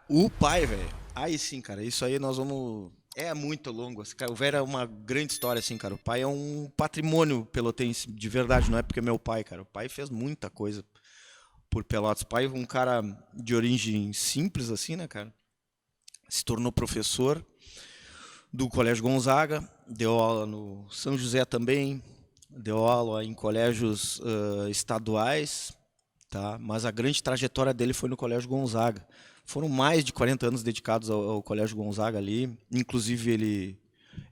O pai, velho. Aí sim, cara. Isso aí nós vamos. É muito longo. Cara, o velho é uma grande história, assim, cara. O pai é um patrimônio pelotense, de verdade. Não é porque é meu pai, cara. O pai fez muita coisa por Pelotas. O pai, um cara de origem simples, assim, né, cara? Se tornou professor do Colégio Gonzaga. Deu aula no São José também. Deu aula em colégios estaduais, tá? Mas a grande trajetória dele foi no Colégio Gonzaga. Foram mais de 40 anos dedicados ao Colégio Gonzaga ali. Inclusive, ele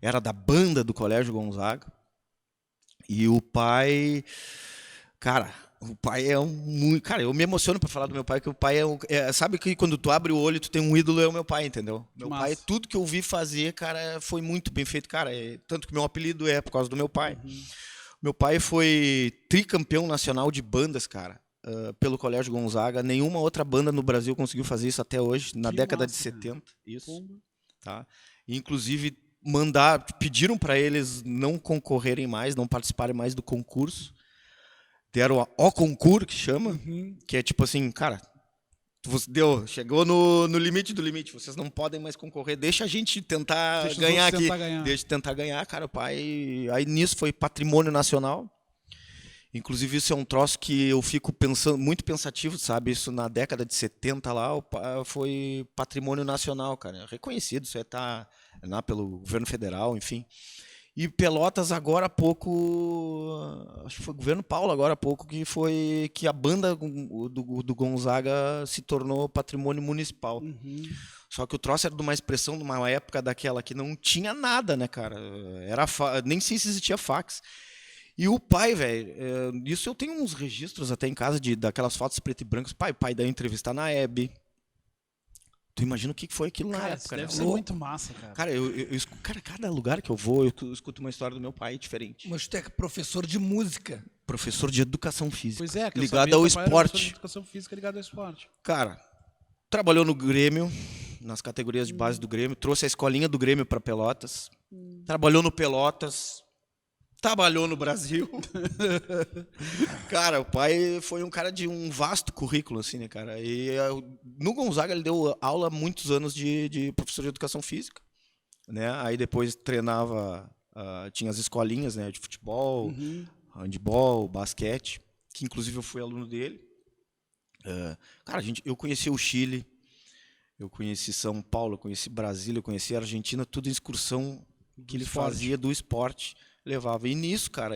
era da banda do Colégio Gonzaga. E o pai, cara, o pai é um muito. Cara, eu me emociono para falar do meu pai, que o pai sabe que quando tu abre o olho, tu tem um ídolo, é o meu pai, entendeu? Que Meu pai, massa. tudo que eu vi fazer, cara, foi muito bem feito, cara. Tanto que meu apelido é por causa do meu pai. Uhum. Meu pai foi tricampeão nacional de bandas, cara, pelo Colégio Gonzaga. Nenhuma outra banda no Brasil conseguiu fazer isso até hoje, na Que década de massa, cara. 70. Isso, Pomba. tá? Inclusive, pediram para eles não concorrerem mais, não participarem mais do concurso. Deram o concurso, que chama, Uhum. que é tipo assim, cara, chegou no limite do limite, vocês não podem mais concorrer, deixa a gente tentar Deixa os outros ganhar aqui, tentar ganhar. deixa tentar ganhar, cara, o pai, aí nisso foi patrimônio nacional. Inclusive, isso é um troço que eu fico pensando, muito pensativo, sabe? Isso na década de 70 lá, foi patrimônio nacional, cara. Reconhecido, isso aí tá lá pelo governo federal, enfim. E Pelotas agora há pouco, acho que foi o governo Paulo agora há pouco, que foi que a banda do Gonzaga se tornou patrimônio municipal. Uhum. Só que o troço era de uma expressão de uma época daquela que não tinha nada, né, cara? Nem sei se existia fax. E o pai, velho, isso eu tenho uns registros até em casa daquelas fotos preto e brancos. Pai da entrevista na Hebe. Tu imagina o que foi aquilo na Cara, isso época, né? deve ser muito Louco. massa, cara. Cara, cara, cada lugar que eu vou, eu escuto uma história do meu pai diferente. Mas tu é professor de música. Professor de educação física, Pois é, que eu ligado sabia ao que teu pai era professor de esporte. educação física ligado ao esporte. Cara, trabalhou no Grêmio, nas categorias de base do Grêmio, trouxe a escolinha do Grêmio para Pelotas. Trabalhou no Pelotas, trabalhou no Brasil. Cara, o pai foi um cara de um vasto currículo, assim, né, cara? E no Gonzaga ele deu aula há muitos anos de professor de educação física, né? Aí depois treinava, tinha as escolinhas, né, de futebol, Uhum. handebol, basquete, que inclusive eu fui aluno dele. Cara, eu conheci o Chile, eu conheci São Paulo, eu conheci Brasília, eu conheci a Argentina, tudo em excursão Do que ele esporte. fazia do esporte, levava. E nisso, cara,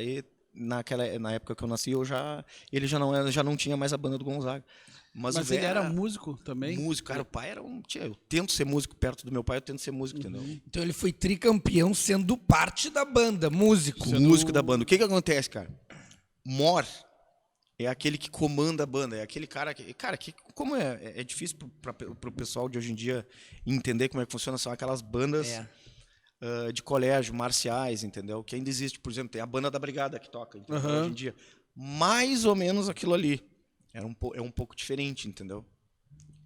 na época que eu nasci, ele já não tinha mais a banda do Gonzaga. Mas o Mas ele velho era era músico também? músico, cara, o pai era eu tento ser músico perto do meu pai, eu tento ser músico, entendeu? Uhum. Então ele foi tricampeão sendo parte da banda, músico. Músico da banda. O que que acontece, cara? Mor é aquele que comanda a banda, é aquele cara, que como é difícil pro pessoal de hoje em dia entender como é que funciona, são aquelas bandas É. de colégio, marciais, entendeu? Que ainda existe, por exemplo, tem a banda da brigada que toca, entendeu? Hoje em Aham. dia. Mais ou menos aquilo ali. É um pouco diferente, entendeu?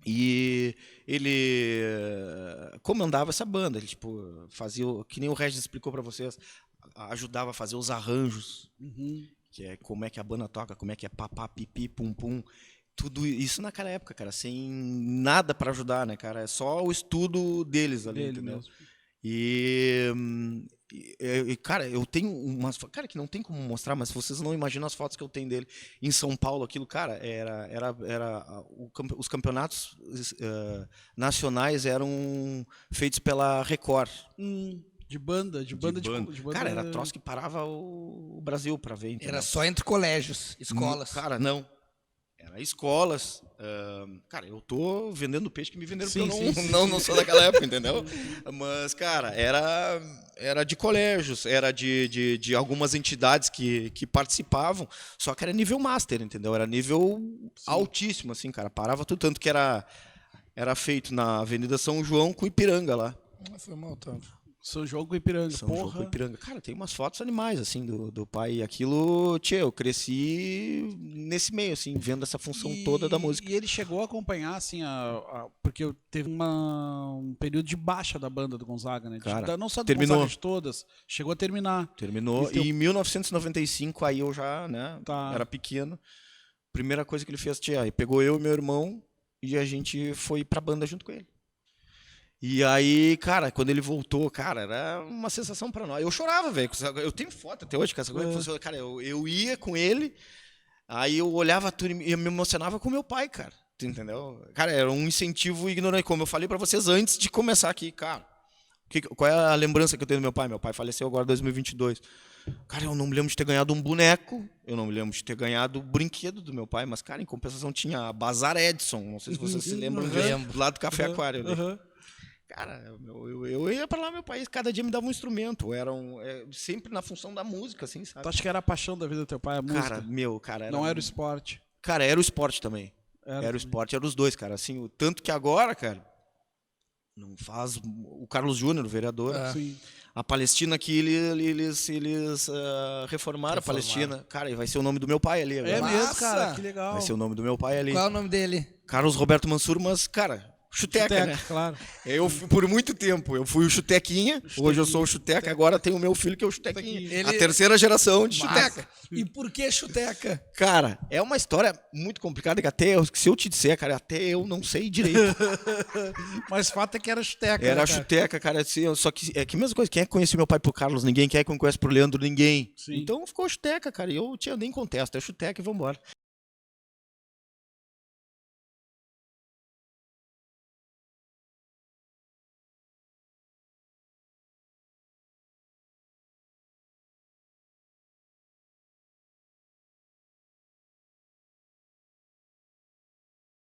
E ele comandava essa banda, ele tipo, fazia, que nem o Regis explicou para vocês, ajudava a fazer os arranjos, Uhum. que é como é que a banda toca, como é que é papá, pipi, pum, pum. Tudo isso naquela época, cara, sem nada para ajudar, né, cara? É só o estudo deles ali, Dele entendeu? mesmo. E, cara, eu tenho umas. Cara, que não tem como mostrar, mas vocês não imaginam as fotos que eu tenho dele em São Paulo. Aquilo, cara, os campeonatos nacionais eram feitos pela Record. De banda, de De banda banda. de banda. Cara, era troço que parava o Brasil para ver, Era entendeu? só entre colégios, escolas. Cara, não. Era escolas. Cara, eu tô vendendo peixe que me venderam porque Sim, eu não, sim, sim, não, sim. não sou daquela época, entendeu? Mas, cara, era de colégios, era de algumas entidades que participavam, só que era nível master, entendeu? Era nível Sim. altíssimo, assim, cara. Parava tudo, tanto que era feito na Avenida São João com Ipiranga lá. Não foi mal tanto. São João com Ipiranga, São João com porra. Ipiranga. Cara, tem umas fotos animais, assim, do pai. E aquilo, tchê, eu cresci nesse meio, assim, vendo essa função toda da música. E ele chegou a acompanhar, assim, porque teve um período de baixa da banda do Gonzaga, né? Cara, Não só do terminou. Gonzaga, de todas. Chegou a terminar. Terminou. Esse teu- E em 1995, aí eu já, né, Tá. era pequeno. Primeira coisa que ele fez, tia, aí pegou eu e meu irmão e a gente foi pra banda junto com ele. E aí, cara, quando ele voltou, cara, era uma sensação pra nós. Eu chorava, velho. Eu tenho foto até hoje com essa coisa. Que funcionou. Cara, eu ia com ele, aí eu olhava tudo e me emocionava com meu pai, cara. Tu entendeu? Cara, era um incentivo ignorante. Como eu falei pra vocês antes de começar aqui, cara. Qual é a lembrança que eu tenho do meu pai? Meu pai faleceu agora em 2022. Cara, eu não me lembro de ter ganhado um boneco, eu não me lembro de ter ganhado o brinquedo do meu pai, mas, cara, em compensação tinha a Bazar Edson, não sei se vocês se lembram disso, lá do Café Aquário. Ali. Cara, eu ia pra lá, meu pai, cada dia me dava um instrumento, sempre na função da música, assim, sabe? Tu acha que era a paixão da vida do teu pai, a música? Cara, Não era o esporte. Cara, era o esporte também. Era o também. esporte, era os dois, cara. Assim, o tanto que agora, cara, não faz. O Carlos Júnior, o vereador, Sim. a Palestina aqui, eles reformaram a Palestina. Cara, e vai ser o nome do meu pai ali agora. É mesmo, Massa! cara, que legal. Vai ser o nome do meu pai ali. Qual é o nome dele? Carlos Roberto Mansur, mas, cara, chuteca, né? Claro. Por muito tempo, eu fui o Chutequinha, hoje eu sou o Chuteca, agora tem o meu filho que é o Chutequinha. Ele- A terceira geração de Massa. Chuteca. E por que chuteca? Cara, é uma história muito complicada que se eu te disser, cara, até eu não sei direito. Mas o fato é que era chuteca. Era né, a cara? Chuteca, cara, assim, só que é que mesma coisa, quem é que conhece meu pai por Carlos? Ninguém, quem é que me conhece por Leandro? Ninguém. Sim. Então ficou Chuteca, cara, e eu nem contesto, é Chuteca e vambora.